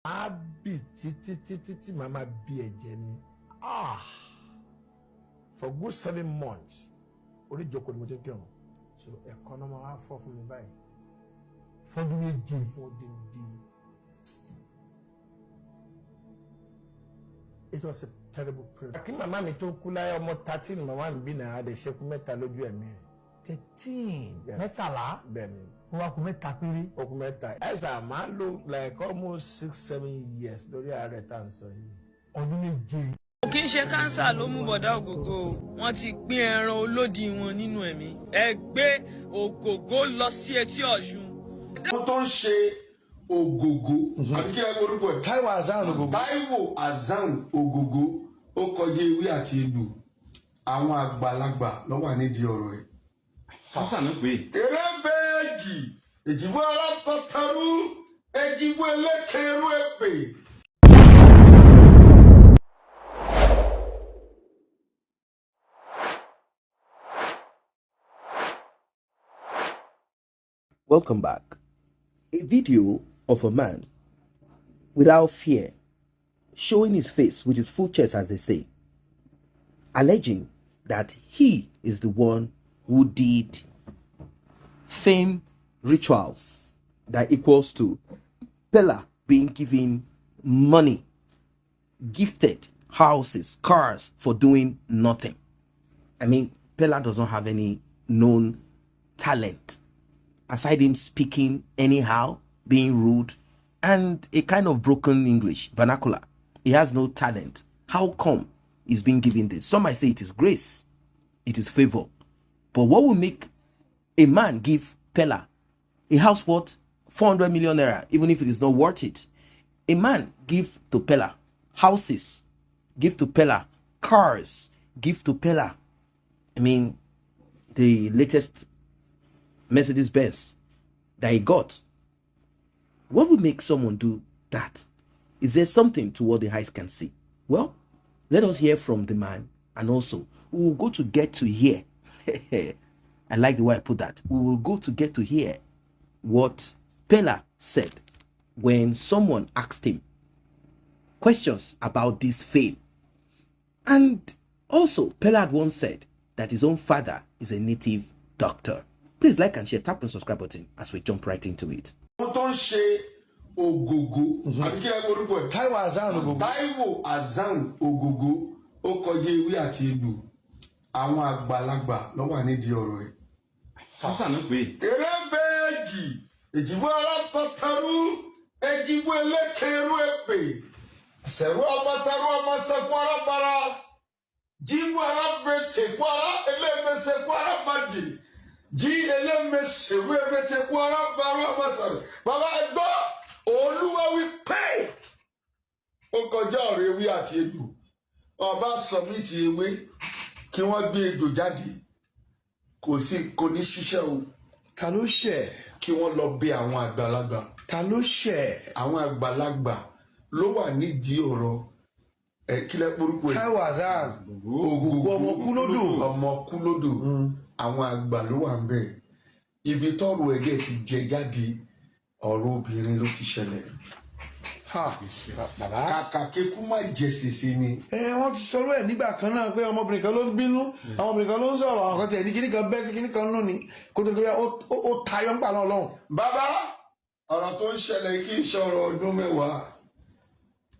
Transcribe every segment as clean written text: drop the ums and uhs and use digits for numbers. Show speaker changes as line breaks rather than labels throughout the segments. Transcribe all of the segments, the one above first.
Abi titi mama be a jenny. For good 7 months. Only joke with Mojo. So economy half for me by. For the deal for the deal. It was a terrible prayer. I think my mommy told Kula almost 13. My mom been a the shake metal loju emi. 13. Metala. Benny. Who are metapiri? Okumeta. As a man look like almost 6-7 years. Lori are return so. Oduniji.
Kì í ṣe kánsà ló mú bọ̀dá Ògògó wọ́n ti pín ẹran olódì wọn nínú ẹ̀mí ẹ gbé Ògògó lọ sí etí Ọ̀ṣun.
Wọ́n tó ń ṣe Ògògó àbí kí ẹ gbórúkọ ẹ̀. Táíwò Azan Ògògó. Táíwò Azan Ògògó ó kọjá ewé àti egbò àwọn àgbàlagbà ló wà nídìí ọ̀rọ̀ ẹ̀.
Kánsà ló pè.
Eré bẹ́ẹ̀jì èjìwó alápọ̀tàrú èjìwó ẹlẹ́kẹ̀rú èpè.
Welcome back. A video of a man without fear showing his face with his full chest, as they say, alleging that he is the one who did fame rituals that equals to Pella being given money, gifted houses, cars for doing nothing. I mean, Pella does not have any known talent aside him speaking anyhow, being rude, and a kind of broken English, vernacular. He has no talent. How come he's being given this? Some might say it is grace, it is favor. But what will make a man give Pella a house worth 400 million naira, even if it is not worth it? A man give to Pella houses, give to Pella cars, give to Pella, I mean, the latest Mercedes Benz that he got. What would make someone do that? Is there something to what the eyes can see? Well, let us hear from the man, and also we will go to get to hear. I like the way I put that. We will go to get to hear what Pella said when someone asked him questions about this fame. And also, Pella had once said that his own father is a native doctor. Please like and share, tap on the subscribe button as we jump right into it.
Wọ́n tó ń ṣe Ògògó àbí kí ẹ gbórúkọ ẹ̀. Táíwò Azan Ògògó. Táíwò Azan Ògògó ó kọjá ewé àti egbò àwọn àgbàlagbà ló wà nídìí ọ̀rọ̀ ẹ̀.
Kánsà ló pè.
Eré bẹ́ẹ̀jì èjìwó alápọ̀tàrú èjìwó ẹlẹ́kẹ̀rú èpè sẹ̀rú apọ̀tàrú ọmọ sẹ́kù arábàrà jíwó arábẹ̀tẹ̀kù ará ẹlẹ́mẹsẹ̀kù arábàdì. Jí ẹlẹ́mẹsẹ̀wé ẹgbẹ́tẹ̀kù arábàrà ọmọsàrẹ̀. Bàbá ẹgbọ́ Olúwa wí pé ó kọjá ọ̀rọ̀ ewé àti egbò. Ọba sọ̀mìtì ewé kí wọ́n gbé egbò jáde. Kò ní ṣiṣẹ́ o.
Ta ló ṣẹ̀?
Kí wọ́n lọ bẹ̀ àwọn àgbàlagbà.
Ta ló ṣẹ̀?
Àwọn àgbàlagbà ló wà nídìí ọ̀rọ̀ kílẹ̀ porúkọ ẹ̀.
Táíwò Azan
Ògògó
ọmọ kúlódò.
Ọmọ kúlódò. Àwọn àgbà ló wà ń bẹ̀. Ibi tọ́rọ̀ ẹ̀dẹ̀ ti jẹ jáde ọ̀rọ̀ obìnrin ló ti ṣẹlẹ̀.
Bàbá.
Kàkà kékú má jẹ sèse ni.
Wọ́n ti sọ̀rọ̀ ẹ̀ nígbà kan náà pé ọmọbìnrin kan ló ń bínú, ọmọbìnrin kan ló ń sọ̀rọ̀, àwọn kan tẹ̀ ní kíní kan bẹ́ sí kíní kan nù ni kó tó gbé ó tayọ ńgbà náà lọ́hùn.
Bàbá ọ̀rọ̀ tó ń ṣẹlẹ̀ kí n ṣọ̀rọ̀ ọdún mẹ́wàá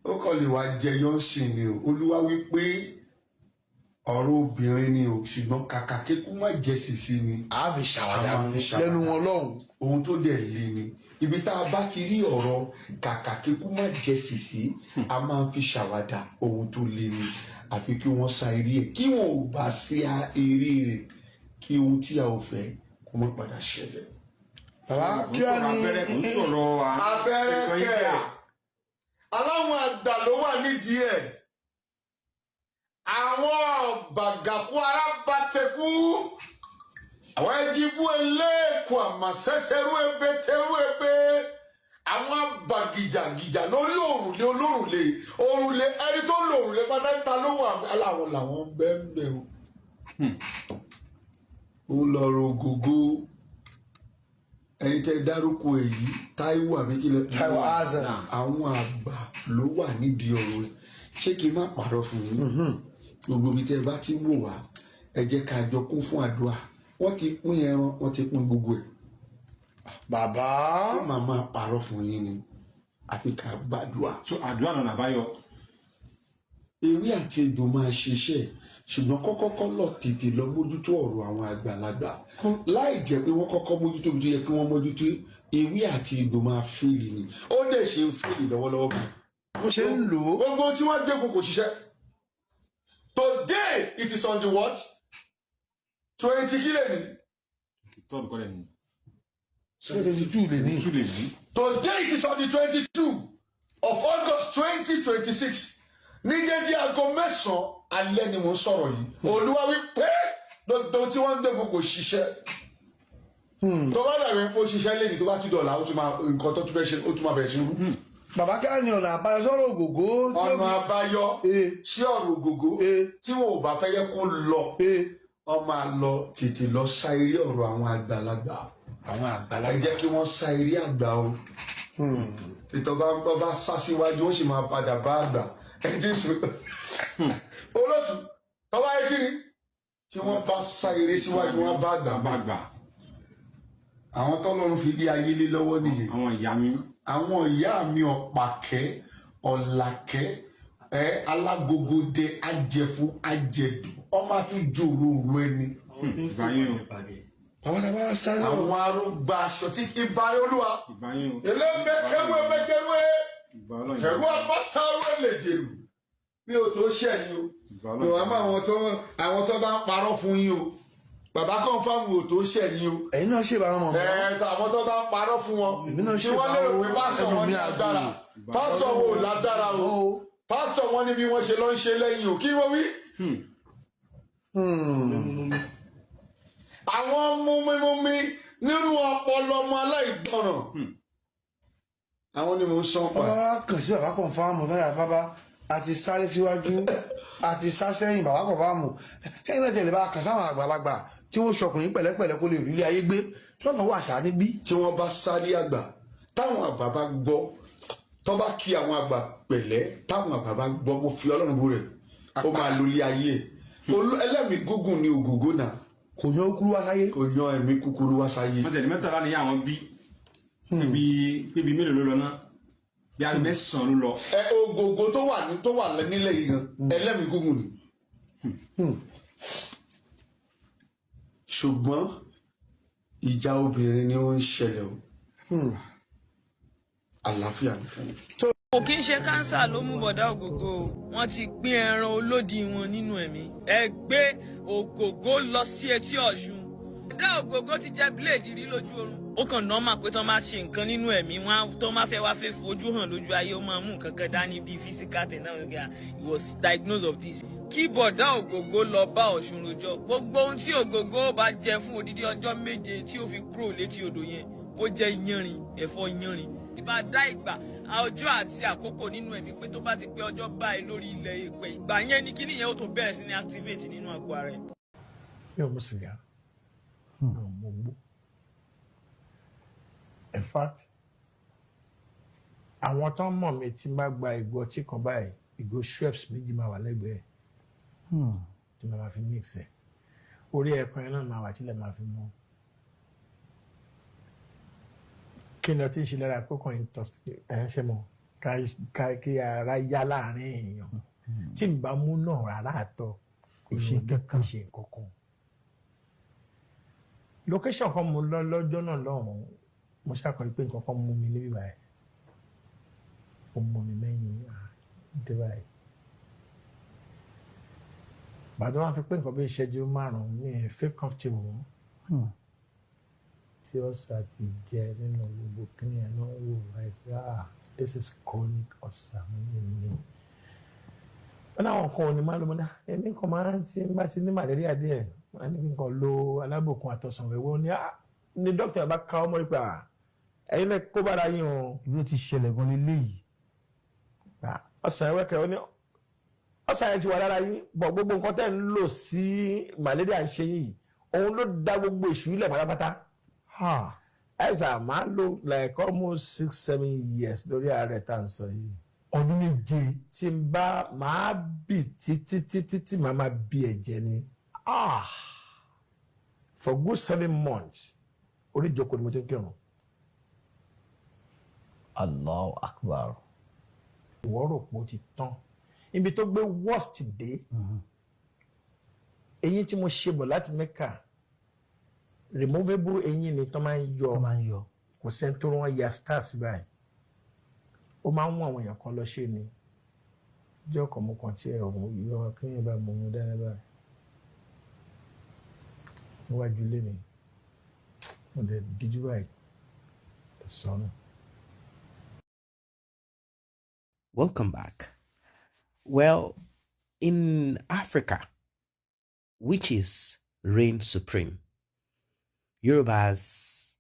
ó kàn lè wá jẹyọ sí ni o. Olúwa wí pé ọ̀rọ̀ obìnrin ni o ṣùgbọ́n kàkà kékú má jẹ sèse ni.
A fi ṣàwádà lẹ́nu wọn lọ́hùn.
Ohun tó dẹ̀ lé ni ibi tá a bá ti rí ọ̀rọ̀ kàkà kékú má jẹ sèse a máa fi ṣàwádà ohun tó lé ni àfi kí wọ́n sa eré ẹ̀ kí wọ́n ò bá ṣe eré rẹ̀ kí ohun tí a ò fẹ́ kó má padà ṣẹlẹ̀.
Bàbá kí á ní
abẹ́rẹ́ kẹ̀ aláwọn àgbà ló wà nídìí ẹ̀ àwọn bàgàkú arábàtẹ́kù àwọn ẹjibú ẹlẹ́ẹ̀kọ́ àmàṣẹ́tẹ̀rú ẹgbẹ́ àwọn bàgìjàgìjà lórí òrùlé ẹni tó lò òrùlé pátákítà ló wà aláwọ̀ làwọn bẹ́ẹ̀ o. Ó lọ́rọ̀ Ògògó ẹni tẹ́ dárúkọ èyí Táíwò àbíkílẹ̀
Táíwò Azan.
àwọn àgbà ló wà nídìí ọ̀rọ̀ ẹ̀ ṣé kí n má parọ́ fún yín gbogbo ibi tẹ́ bá ti wò wá ẹ jẹ́ ká jọ kún fún àdúrà wọ́n ti pín ẹran wọ́n ti pín gbogbo ẹ̀
bàbá
ṣé màmá parọ́ fún yín ni àfi ká gbàdúrà.
so àdúrà lọ́nà àbáyọ.
ewé àti egbò máa ṣiṣẹ́ ṣùgbọ́n kọ́kọ́ lọ tètè lọ mójútó ọ̀rọ̀ àwọn àgbàlagbà láì jẹ́ pé wọ́n kọ́kọ́ mójútó bí tó yẹ kí wọ́n mójútó ewé àti egbò máa fèlì ni ó dẹ̀ ṣe ń fèlì lọ́wọ́lọ́wọ́ kan.
wọ́n ṣe ń lò ó.
gbogbo tí wọ́n gbé kò ṣiṣẹ́. Today it is on the what? 20 kílẹ̀ ni.
tọ́ọ̀dù kọ́lẹ̀ ni.
22 lè ní.
Today it is on the 22 of August 2026. Ní dédé aago 9 alẹ́ ni mo ń sọ̀rọ̀ yìí. Olúwa wí pé gbogbo tí wọ́n ń gbé kò ṣiṣẹ́. Tó bá dàbí pé ó ṣiṣẹ́ lẹ́yìn tó bá tún dọ̀la ó tún máa nǹkan tó tún fẹ́ ṣe ó tún máa bẹ̀rẹ̀ sí rú.
Bàbá ká ní ọ̀nà àbáyọ sọ̀rọ̀ Ògògó.
Ọ̀nà àbáyọ sí ọ̀rọ̀ Ògògó tí wọn ò bá fẹ́ yẹ kó lọ. Wọ́n máa lọ tètè lọ sa eré ọ̀rọ̀ àwọn àgbàlagbà. Ẹ jẹ́ kí wọ́n sa eré àgbà o. Ìtọ́ bá sá síwájú ó sì máa padà bá àgbà. Ẹ Jésù. Olóòtú tọ́wá yẹ kiri tí wọ́n bá sa eré síwájú wọn bá àgbà. Àwọn tọ́lọ́run fi lé ayé lé lọ́wọ́ nìyẹn.
àwọn ìyá mi.
Àwọn ìyá mi ọ̀pàkẹ́ ọ̀làkẹ́ alágógódé ajẹfun ajẹdù ọmọ àtúnjò òru ẹni.
ìbáyín o.
Àwọn arúgbó aṣọ tí ìbáyé olúwa.
ìbáyín o.
Eléńbẹ kẹwé mẹjẹwé fẹ̀rù àpáta wẹlẹjẹrù bí o tó ṣẹ̀yìn o. Mi ò wá mọ àwọn tó bá ń parọ́ fún yín o. Bàbá kan fáwọn ò tó ṣẹ̀yìn o.
Ẹ̀yin náà ṣèbá wọn mọ̀.
Àwọn tó bá ń parọ́ fún wọn.
Èmi náà
Tí
ṣèbá
wọ́n lérò pé pásọ̀ wọn ní agbára. Pásọ̀ wọn ò lágbára o. Pásọ̀ wọn ní bí wọ́n ṣe lọ ń ṣe lẹ́yìn o. Kí wọ́n wí? Àwọn mumi nínú ọpọlọ ọmọ aláìgbọràn. Àwọn ni mò ń sọ pa.
Bàbá kàn sí bàbá kan fáàmù báyà bàbá àti sáré síwájú àti sá sẹ́yìn bàbá kan fáàmù. Kẹ́yìn náà tẹ̀lé bá kàn sáwọn àgbàlagbà tí wọ́n ṣọkùnrin pẹ̀lẹ́pẹ̀lẹ́ kó lè rí ilé ayé gbé lọ́nà wà sá níbí.
Tí wọ́n bá sáré àgbà táwọn àgbà bá gbọ́ tó bá kí àwọn àgbà pẹ̀lẹ́ táwọn àgbà bá gbọ́ mo fi Ọlọ́run bú rẹ̀ ó máa lo ilé ayé ẹlẹ́mìí gúngùn ní Ògògó náà.
Kò yan kúrú wá sáyé.
Kò yan ẹ̀mí kúkúrú wá sáyé.
wọ́n tẹ̀lé mẹ́tàlá ni àwọn bí pébi mélòó ló lọ náà bí a mẹ́sàn-án ló lọ.
Ògògó tó wà nílẹ̀ yìí gan ẹlẹ́mìí gúngùn ni. Ṣùgbọ́n ìjà obìnrin ni ó ń ṣẹlẹ̀ o. Àlàáfíà ni fún mi.
kò kí ń ṣe kánsà ló mú bọ̀dá Ògògó o wọ́n ti pín ẹran olódì wọn nínú ẹ̀mí ẹ gbé Ògògó lọ sí etí Ọ̀ṣun. bọ̀dá Ògògó ti jẹ bíléèdì rí lójú oorun ó kàn nọ́ọ̀mà pé tán máa ṣe nǹkan nínú ẹ̀mí wọn tó máa fẹ́ wá fẹ́ fojú hàn lójú ayé ó máa mú nǹkan kan dání bíi physical technology he was diagnosed of this. kí bọ̀dá Ògògó lọ bá Ọ̀ṣun rojọ́ gbogbo ohun tí Ògògó bá jẹ fún odidi ọjọ́ 7 tí ó fi kúrò létí odò yẹn kó jẹ́ yanrìn ẹ̀fọ́ yanrìn ìbá dá ìgbà ọjọ́ àti àkókò nínú ẹ̀mí pé tó bá ti pé ọjọ́ báyìí lórí ilẹ̀ èpè ìgbà yẹn ni kíní yẹn ó tó bẹ̀rẹ̀ sí ní activate nínú àgọ́ ara ẹ̀.
Mi ò mú sìgá mi ò mú gbó in fact àwọn tó ń mọ̀ mi tí má gba ìgò ọtí kan báyìí ìgò Schweppes 2 máa wà lẹ́gbẹ̀ẹ́ tí mo máa fi mix ẹ̀ orí ẹ̀kan yẹn náà máa wà tílẹ̀ máa fi mọ́. Kí ni ọtí ṣe lára àkókò ṣe mọ̀ kí ara yá láàrin èèyàn tí n bá mú náà rárá àtọ̀ kò ṣe kankan ṣe kankan. Location kan mo lọ lọ́jọ́ náà lọ́hùn-ún mo ṣàkọrí pé nǹkan kan mú mi níbí báyìí ó mú mi lẹ́yìn dé báyìí. Bàtà wọn fi pé nǹkan bí ìṣẹ́jú 5 mi ẹ̀ feel comfortable mọ́. Tí ó sà ti jẹ nínú gbogbo kíní ẹ̀ náà wò like this is chronic ọ̀sà mi. Wọ́n náà wọn kọ́ ọ ní máa ló mọ́ náà ẹ̀mí kan máa ń tí bá ti ní màlẹ́ríà díẹ̀ wọ́n á ní kí n kàn lo alábòkun àtọ̀sàn wẹ̀wọ́ ní dókítà bá ká ọmọ ìgbà ẹ̀yin lẹ́ kó bára yín o.
Ibi ó ti ṣẹlẹ̀ gan leléyìí.
Ọ̀sàn ẹ̀wẹ́kẹ̀ ó ní ọ̀sàn ẹ̀ ti wà lára yín bọ̀ gbogbo nǹkan tẹ́ ń lò sí màlẹ́ríà ń ṣe yìí òun ló dá gbogbo èṣù ilẹ̀ pátápátá. As a man look like almost 6-7 years lórí ààrẹ tá à ń sọ yìí.
ọdún méje.
Tí n bá máa bì títí màá máa bí ẹ̀jẹ̀ ni. For good 7 months, orí ìjókòó ni mo ti ń kírun.
Allahu Akbar.
Ìwọ rò pé ó ti tán. Ibi tó gbé worst dé. Eyín tí mo ṣe bọ̀ láti Mẹ́kà, removable eyín ni tó máa ń yọ. Kò sẹ́ni tó wọ́n ya stars báyìí. Ó máa ń mú àwọn èèyàn kan lọ ṣe ni. Jẹ́ ọkọ̀ mo kàn tí ẹ̀ ọ̀hún yọ kéèyàn bá mọ̀ ọ́n dáná báyìí. Níwájú ilé mi, mo dẹ̀ díjú báyìí. Sọ́nà.
Welcome back. Well, in Africa, witches reign supreme. Yorubas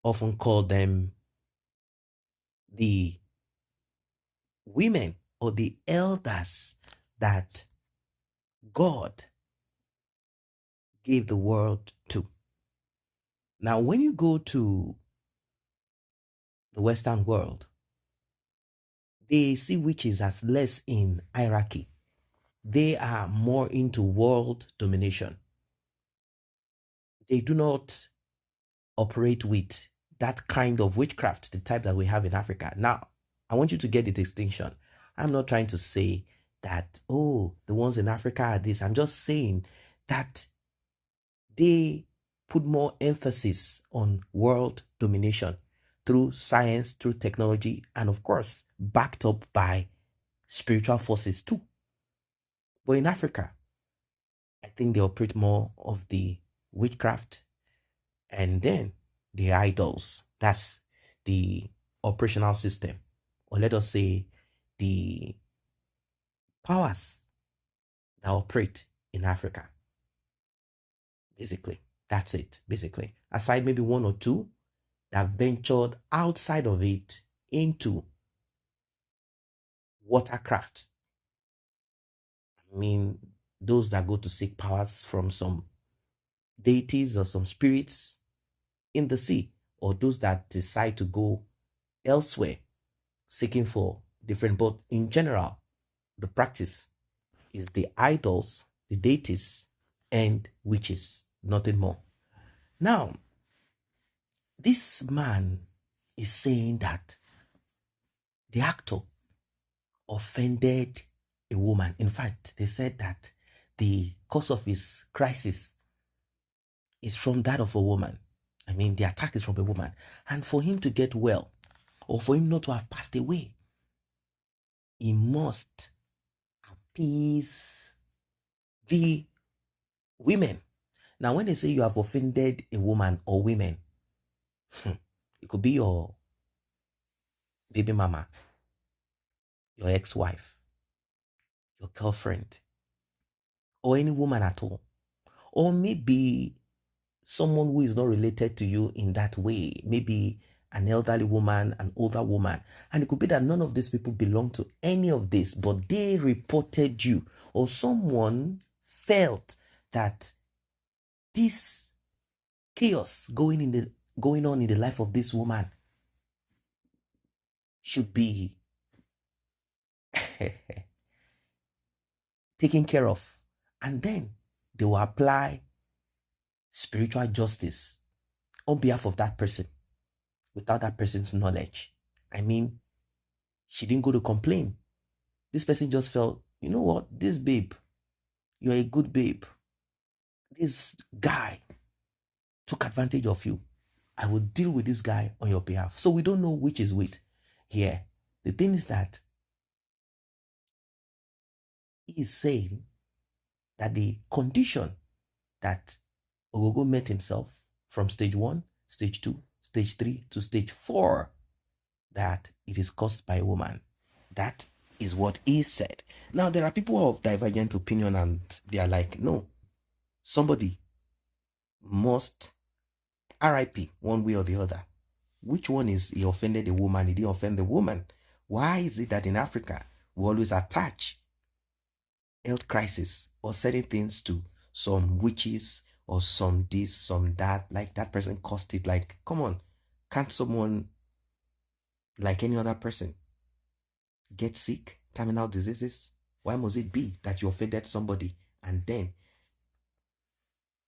often call them the women or the elders that God gave the world to. Now, when you go to the Western world, they see witches as less in hierarchy. They are more into world domination. They do not operate with that kind of witchcraft, the type that we have in Africa. Now, I want you to get the distinction. I'm not trying to say that, oh, the ones in Africa are this. I'm just saying that they put more emphasis on world domination through science, through technology, and of course, backed up by spiritual forces too. But in Africa, I think they operate more of the witchcraft and then the idols. That's the operational system, or let us say the powers that operate in Africa. Basically, that's it. Basically, aside maybe one or two that ventured outside of it into watercraft. I mean, those that go to seek powers from some deities or some spirits in the sea, or those that decide to go elsewhere seeking for different, but in general, the practice is the idols, the deities, and witches, nothing more. Now, this man is saying that the actor offended a woman. In fact, they said that the cause of his crisis is from that of a woman. I mean, the attack is from a woman. And for him to get well, or for him not to have passed away, he must appease the women. Now, when they say you have offended a woman or women, it could be your baby mama, your ex-wife, your girlfriend, or any woman at all. Or maybe someone who is not related to you in that way. Maybe an elderly woman, an older woman. And it could be that none of these people belong to any of this, but they reported you, or someone felt that this chaos going on in the life of this woman should be taken care of. And then they will apply spiritual justice on behalf of that person without that person's knowledge. I mean, she didn't go to complain. This person just felt, you know what, this babe, you're a good babe. This guy took advantage of you. I will deal with this guy on your behalf. So we don't know which is which here. The thing is that he is saying that the condition that Ogogo met himself from stage 1, stage 2, stage 3 to stage 4, that it is caused by a woman. That is what he said. Now, there are people of divergent opinion and they are like, no, somebody must RIP one way or the other. Which one is he offended a woman? Did he offend the woman? Why is it that in Africa we always attach health crisis or certain things to some witches or some this, some that, like that person caused it? Like, come on, Can't someone, like any other person, get sick, terminal diseases? Why must it be that you offended somebody? And then,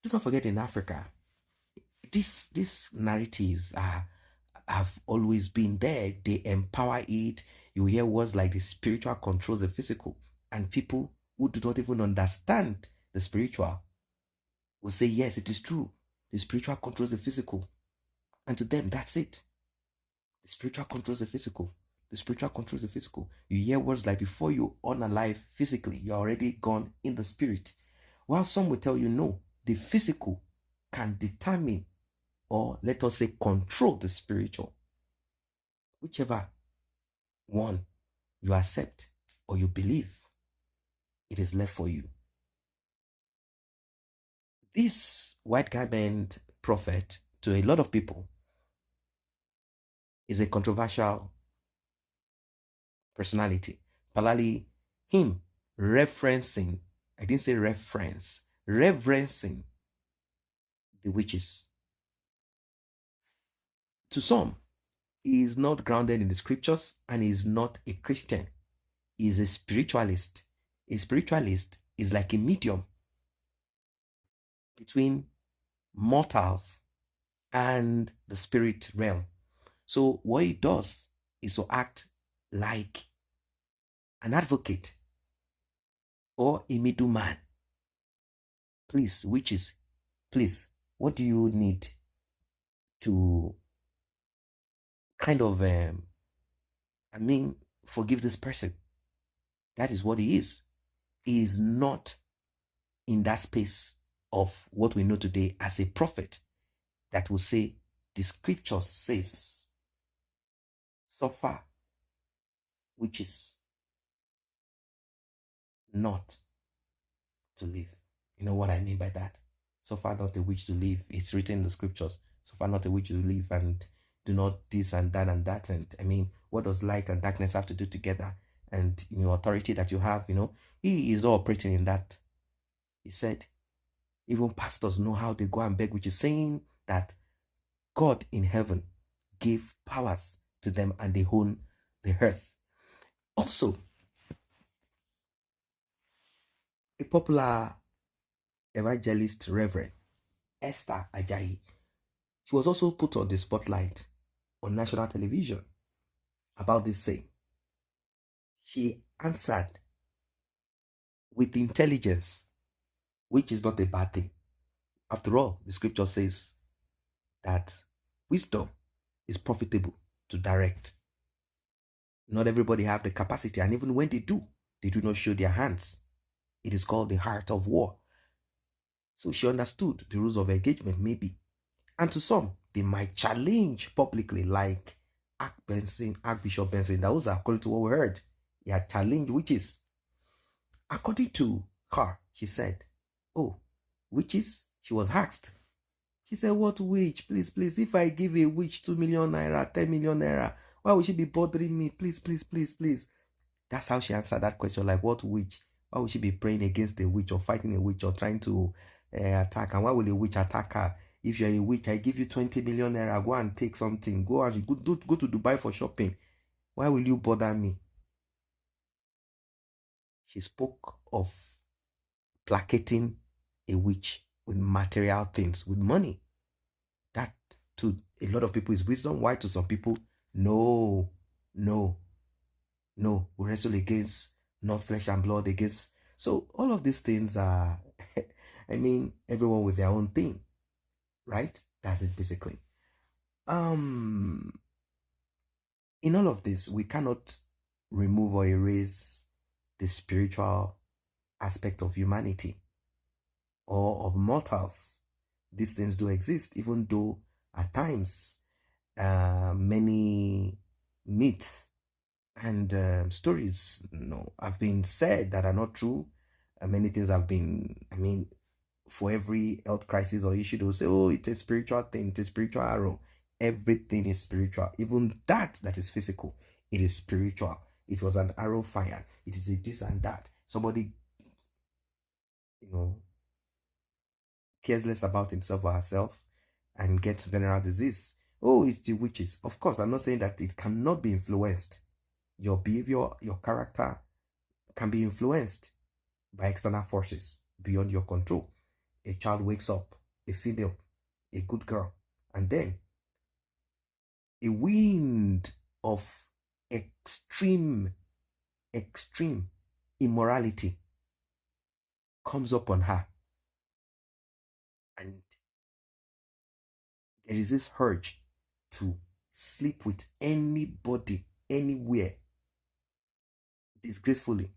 do not forget, in Africa, these narratives have always been there. They empower it. You hear words like the spiritual controls the physical, and people who do not even understand the spiritual will say, yes, it is true. The spiritual controls the physical. And to them, that's it. The spiritual controls the physical. The spiritual controls the physical. You hear words like, before you unalive physically, you're already gone in the spirit. While some will tell you, no, the physical can determine, or let us say control, the spiritual. Whichever one you accept or you believe, it is left for you. This white garment prophet, to a lot of people, is a controversial personality. Particularly him referencing, I didn't say reference, reverencing the witches. To some, he is not grounded in the scriptures, and he is not a Christian. He is a spiritualist. A spiritualist is like a medium between mortals and the spirit realm. So what he does is to act like an advocate or a middleman. Please, witches, please, what do you need to kind of, forgive this person? That is what he is. He is not in that space of what we know today as a prophet that will say, the scripture says, suffer witches not to live. You know what I mean by that? Suffer not a witch to live. It's written in the scriptures. Suffer not a witch to live, and do not this and that and that. And I mean, what does light and darkness have to do together? And authority that you have, he is not operating in that. He said, even pastors know how they go and beg, which is saying that God in heaven gave powers to them and they own the earth. Also, a popular evangelist, Reverend Esther Ajayi, she was also put on the spotlight on national television about this same. She answered with intelligence, which is not a bad thing. After all, the scripture says that wisdom is profitable to direct. Not everybody have the capacity, and even when they do not show their hands. It is called the heart of war. So she understood the rules of engagement, maybe. And to some, they might challenge publicly, like Archbishop Benson. That was according to what we heard. He had challenged witches. According to her, she said, oh, witches? She was asked. She said, what witch? Please, if I give a witch 2 million naira, 10 million naira, why would she be bothering me? Please. That's how she answered that question. Like, what witch? Why would she be praying against a witch or fighting a witch or trying to attack? And why will a witch attack her? If you're a witch, I give you 20 million naira. Go and take something. Go to Dubai for shopping. Why will you bother me? She spoke of placating a witch with material things, with money. That to a lot of people is wisdom. Why to some people, no. We wrestle against not flesh and blood, against. So all of these things are, everyone with their own thing, right? That's it basically. In all of this, we cannot remove or erase the spiritual aspect of humanity or of mortals. These things do exist, even though at times many myths and stories have been said that are not true. Many things have been, for every health crisis or issue, they'll say, oh, it's a spiritual thing, it's a spiritual arrow. Everything is spiritual. Even that is physical, it is spiritual. It was an arrow fire. It is a this and that. Somebody, cares less about himself or herself and gets venereal disease. oh, it's the witches. Of course, I'm not saying that it cannot be influenced. Your behavior, your character can be influenced by external forces beyond your control. A child wakes up, a female, a good girl, and then a wind of extreme immorality comes upon her. And there is this urge to sleep with anybody, anywhere, disgracefully.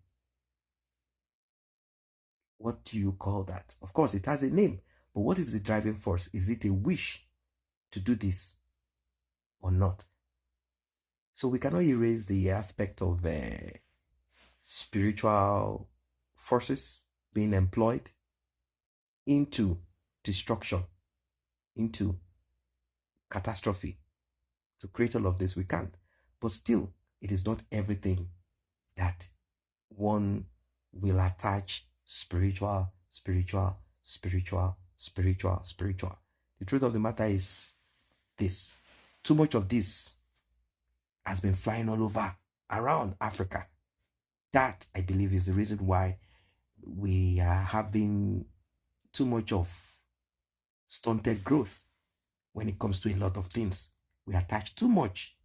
What do you call that? Of course, it has a name, but what is the driving force? Is it a wish to do this or not? So we cannot erase the aspect of spiritual forces being employed into destruction, into catastrophe. To create all of this, we can't. But still, it is not everything that one will attach spiritual. The truth of the matter is this. Too much of this has been flying all over around Africa. That, I believe, is the reason why we are having too much of stunted growth when it comes to a lot of things. We attach too much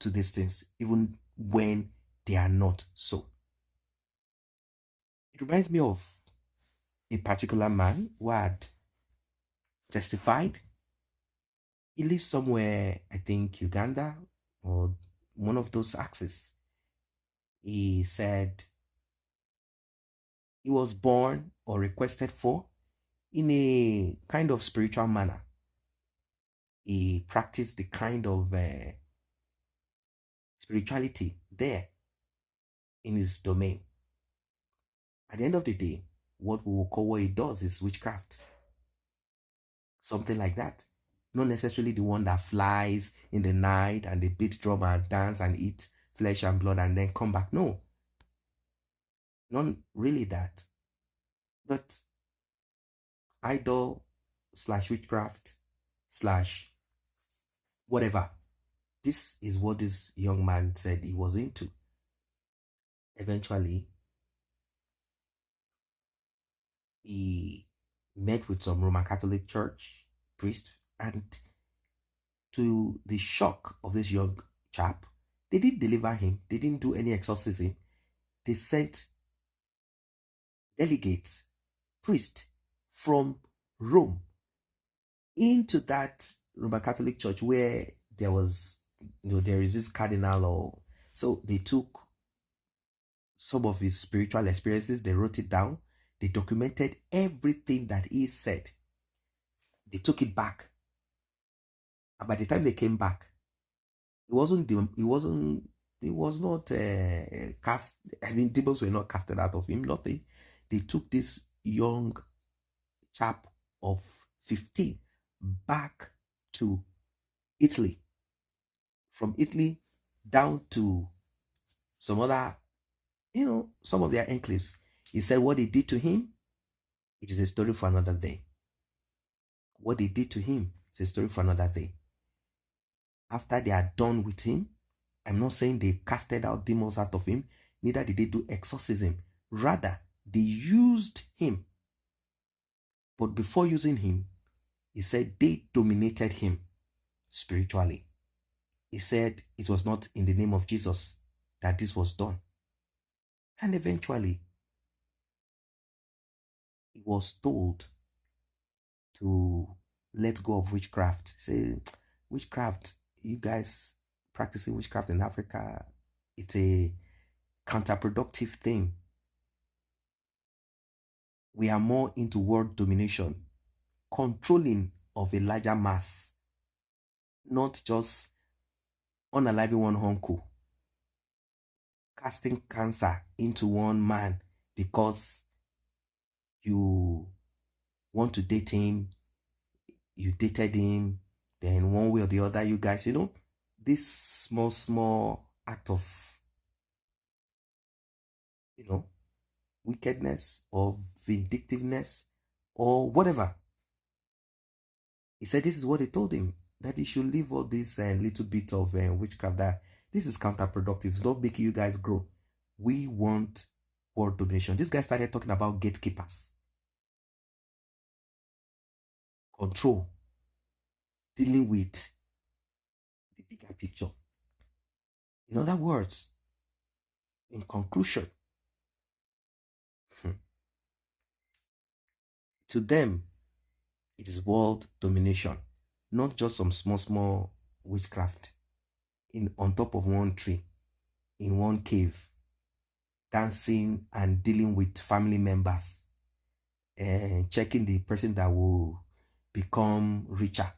to these things, even when they are not so. It reminds me of a particular man who had testified. He lives somewhere, I think Uganda or one of those axes. He said he was born or requested for in a kind of spiritual manner. He practiced the kind of spirituality there in his domain. At the end of the day, what we will call what he does is witchcraft. Something like that. Not necessarily the one that flies in the night and they beat drum and dance and eat flesh and blood and then come back. No. Not really that. But idol / witchcraft / whatever. This is what this young man said he was into. Eventually, he met with some Roman Catholic Church priest, and to the shock of this young chap, they didn't deliver him. They didn't do any exorcism. They sent delegates, priests from Rome into that Roman Catholic Church where there was, there is this cardinal, or so they took some of his spiritual experiences, they wrote it down, they documented everything that he said. They took it back. And by the time they came back, it was not cast. I mean, demons were not casted out of him, nothing. They took this young chap of 15 back to Italy. From Italy down to some other, some of their enclaves. He said what they did to him, it is a story for another day. What they did to him, it's a story for another day. After they are done with him, I'm not saying they casted out demons out of him, neither did they do exorcism. Rather, they used him. But before using him, he said they dominated him spiritually. He said it was not in the name of Jesus that this was done. And eventually, he was told to let go of witchcraft. Say, witchcraft, you guys practicing witchcraft in Africa, it's a counterproductive thing. We are more into world domination, controlling of a larger mass, not just unaliving one uncle, casting cancer into one man because you want to date him, you dated him, then one way or the other, you guys, this small act of, wickedness or vindictiveness or whatever. He said this is what they told him. that you should leave all this little bit of witchcraft. That this is counterproductive. It's not making you guys grow. We want world domination. This guy started talking about gatekeepers, control, dealing with the bigger picture. In other words, in conclusion, to them, it is world domination, not just some small witchcraft on top of one tree, in one cave, dancing and dealing with family members, and checking the person that will become richer.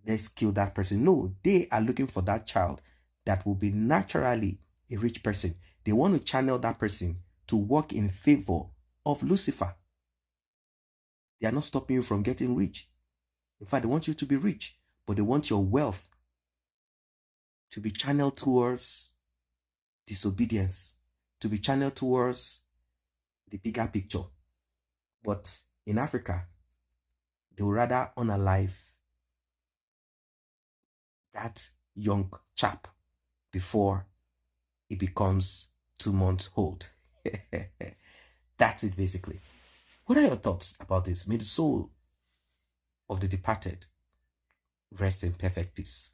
Let's kill that person. No, they are looking for that child that will be naturally a rich person. They want to channel that person to work in favor of Lucifer. They are not stopping you from getting rich. In fact, they want you to be rich, but they want your wealth to be channeled towards disobedience, to be channeled towards the bigger picture. But in Africa, they would rather unalive that young chap before he becomes 2 months old. That's it, basically. What are your thoughts about this? May the soul of the departed rest in perfect peace.